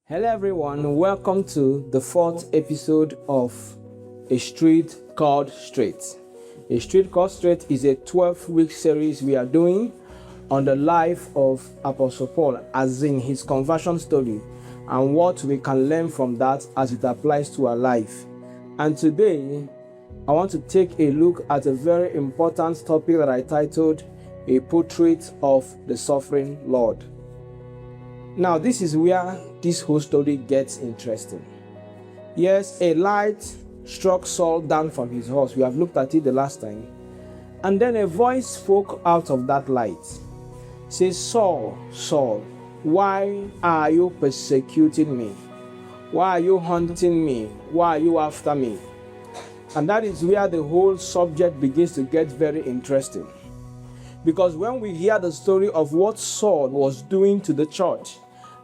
Hello everyone, welcome to the fourth episode of A Street Called Straight. A Street Called Straight is a 12-week series we are doing on the life of Apostle Paul, as in his conversion story, and what we can learn from that as it applies to our life. And today, I want to take a look at a very important topic that I titled A Portrait of the Suffering Lord. Now, this is where this whole story gets interesting. Yes, a light struck Saul down from his horse. We have looked at it the last time. And then a voice spoke out of that light. It says, Saul, Saul, why are you persecuting me? Why are you hunting me? Why are you after me? And that is where the whole subject begins to get very interesting. Because when we hear the story of what Saul was doing to the church,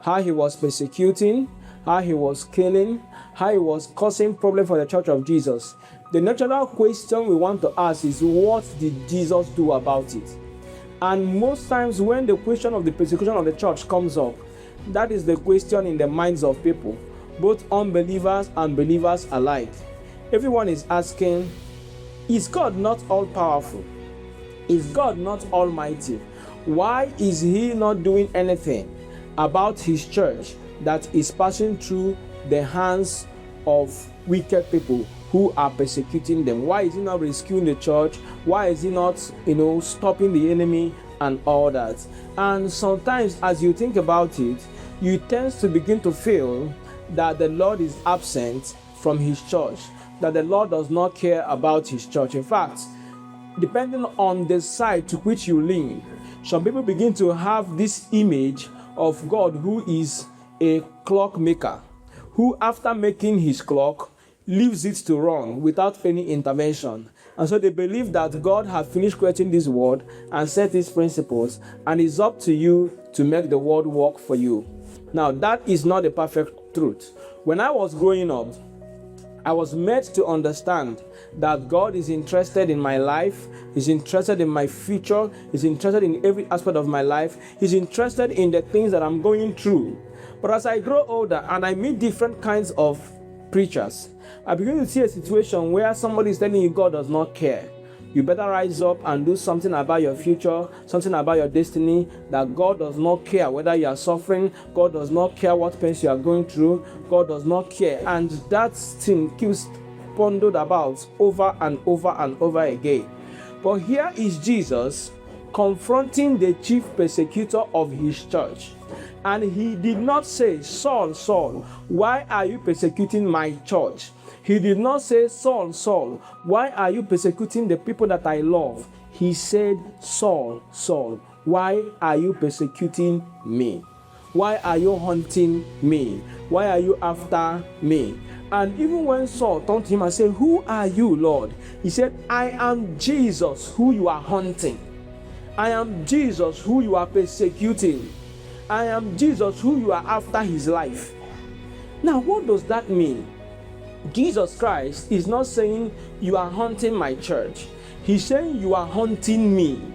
how he was persecuting, how he was killing, how he was causing problems for the church of Jesus, the natural question we want to ask is, what did Jesus do about it? And most times when the question of the persecution of the church comes up, that is the question in the minds of people, both unbelievers and believers alike. Everyone is asking, is God not all-powerful? Is God not almighty? Why is he not doing anything about his church that is passing through the hands of wicked people who are persecuting them? Why is he not rescuing the church? Why is he not, stopping the enemy and all that? And sometimes as you think about it, you tend to begin to feel that the Lord is absent from his church, that the Lord does not care about his church. In fact, depending on the side to which you lean, some people begin to have this image of God who is a clockmaker, who after making his clock leaves it to run without any intervention. And so they believe that God has finished creating this world and set his principles, and it's up to you to make the world work for you. Now, that is not the perfect truth. When I was growing up, I was made to understand that God is interested in my life, He's interested in my future, He's interested in every aspect of my life, He's interested in the things that I'm going through. But as I grow older and I meet different kinds of preachers, I begin to see a situation where somebody is telling you God does not care. You better rise up and do something about your future, something about your destiny, that God does not care whether you are suffering, God does not care what pains you are going through, God does not care. And that thing keeps pondered about over and over and over again. But here is Jesus confronting the chief persecutor of his church. And he did not say, Saul, Saul, why are you persecuting my church? He did not say, Saul, Saul, why are you persecuting the people that I love? He said, Saul, Saul, why are you persecuting me? Why are you hunting me? Why are you after me? And even when Saul turned to him and said, who are you, Lord? He said, I am Jesus who you are hunting. I am Jesus who you are persecuting. I am Jesus who you are after his life. Now, what does that mean? Jesus Christ is not saying you are hunting my church. He's saying you are hunting me.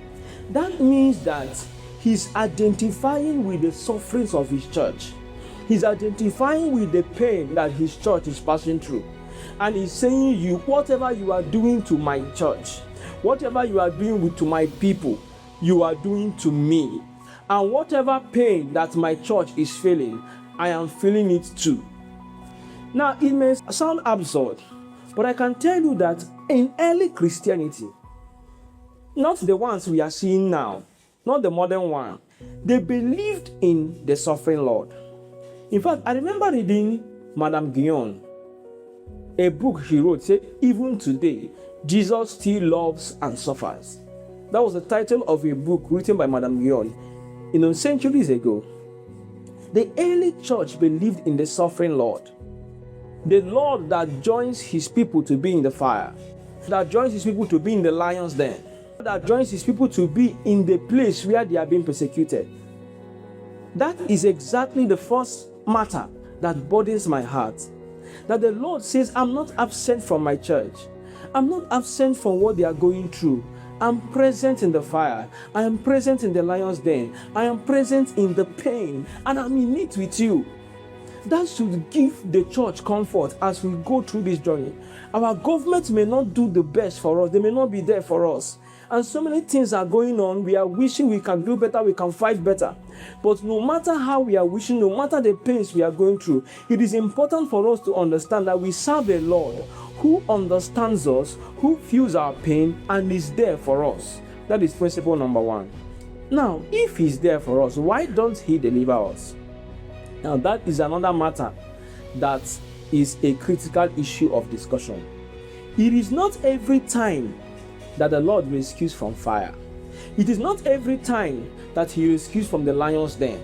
That means that he's identifying with the sufferings of his church. He's identifying with the pain that his church is passing through. And he's saying, whatever you are doing to my church, whatever you are doing to my people, you are doing to me. And whatever pain that my church is feeling, I am feeling it too. Now, it may sound absurd, but I can tell you that in early Christianity, not the ones we are seeing now, not the modern one, they believed in the suffering Lord. In fact, I remember reading Madame Guyon, a book she wrote, said, even today, Jesus still loves and suffers. That was the title of a book written by Madame Guyon, centuries ago. The early church believed in the suffering Lord. The Lord that joins his people to be in the fire, that joins his people to be in the lion's den, that joins his people to be in the place where they are being persecuted. That is exactly the first matter that burdens my heart. That the Lord says, I'm not absent from my church. I'm not absent from what they are going through. I'm present in the fire. I am present in the lion's den. I am present in the pain, and I'm in it with you. That should give the church comfort as we go through this journey. Our government may not do the best for us. They may not be there for us. And so many things are going on. We are wishing we can do better, we can fight better. But no matter how we are wishing, no matter the pains we are going through, it is important for us to understand that we serve a Lord who understands us, who feels our pain, and is there for us. That is principle number one. Now, if He's there for us, why don't He deliver us? Now, that is another matter that is a critical issue of discussion. It is not every time that the Lord rescues from fire. It is not every time that He rescues from the lion's den.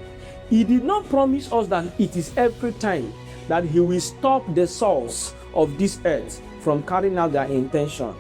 He did not promise us that it is every time that He will stop the souls of this earth from carrying out their intention.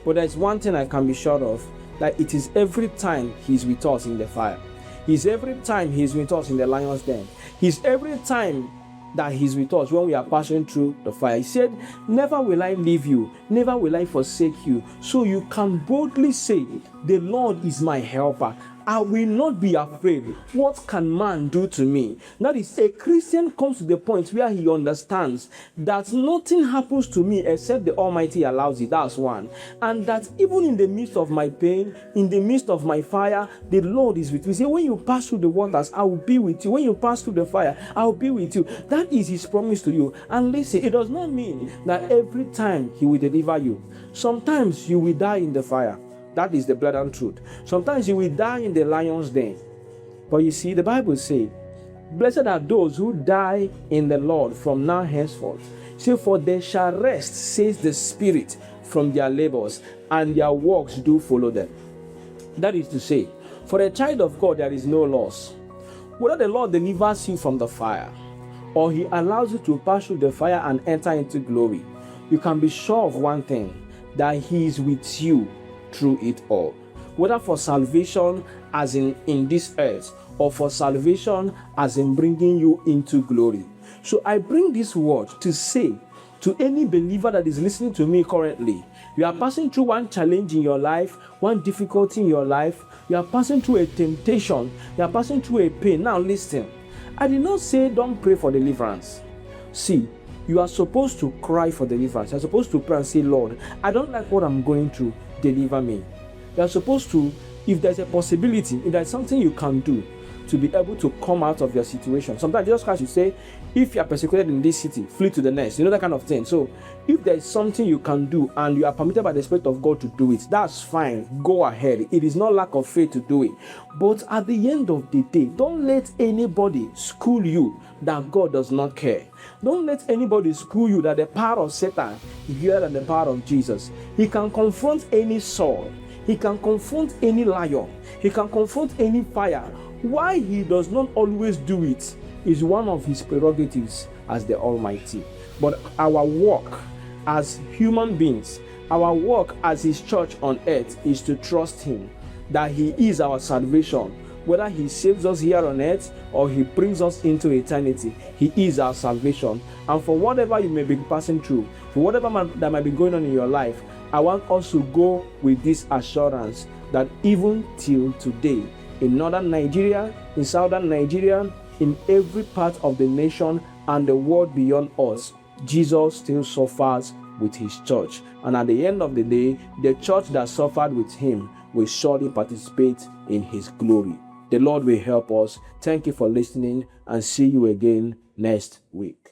But there's one thing I can be sure of, that it is every time He's with us in the fire. He's every time He's with us in the lion's den. He's every time that He's with us when we are passing through the fire. He said, never will I leave you, never will I forsake you. So you can boldly say, the Lord is my helper. I will not be afraid. What can man do to me? That is, a Christian comes to the point where he understands that nothing happens to me except the Almighty allows it. That's one. And that even in the midst of my pain, in the midst of my fire, the Lord is with me. Say, when you pass through the waters, I will be with you. When you pass through the fire, I will be with you. That is His promise to you. And listen, it does not mean that every time He will deliver you. Sometimes you will die in the fire. That is the blood and truth. Sometimes you will die in the lion's den. But you see, the Bible says, blessed are those who die in the Lord from now henceforth. Say, for they shall rest, says the Spirit, from their labors, and their works do follow them. That is to say, for a child of God, there is no loss. Whether the Lord delivers you from the fire, or He allows you to pass through the fire and enter into glory, you can be sure of one thing, that He is with you through it all. Whether for salvation as in this earth, or for salvation as in bringing you into glory. So I bring this word to say to any believer that is listening to me currently, you are passing through one challenge in your life, one difficulty in your life, you are passing through a temptation, you are passing through a pain. Now listen, I did not say don't pray for deliverance. See, you are supposed to cry for deliverance. You are supposed to pray and say, Lord, I don't like what I'm going through. Deliver me. You are supposed to, if there's a possibility, if there's something you can do to be able to come out of your situation. Sometimes Jesus Christ will say, if you are persecuted in this city, flee to the next. You know, that kind of thing. So if there is something you can do and you are permitted by the Spirit of God to do it, that's fine. Go ahead. It is not lack of faith to do it. But at the end of the day, don't let anybody school you that God does not care. Don't let anybody school you that the power of Satan is greater than the power of Jesus. He can confront any Saul. He can confront any lion. He can confront any fire. Why He does not always do it is one of His prerogatives as the Almighty. But our work as human beings, our work as His church on earth is to trust Him, that He is our salvation. Whether He saves us here on earth or He brings us into eternity, He is our salvation. And for whatever you may be passing through, for whatever that might be going on in your life, I want us to go with this assurance that even till today, in northern Nigeria, in southern Nigeria, in every part of the nation and the world beyond us, Jesus still suffers with His church. And at the end of the day, the church that suffered with Him will surely participate in His glory. The Lord will help us. Thank you for listening, and see you again next week.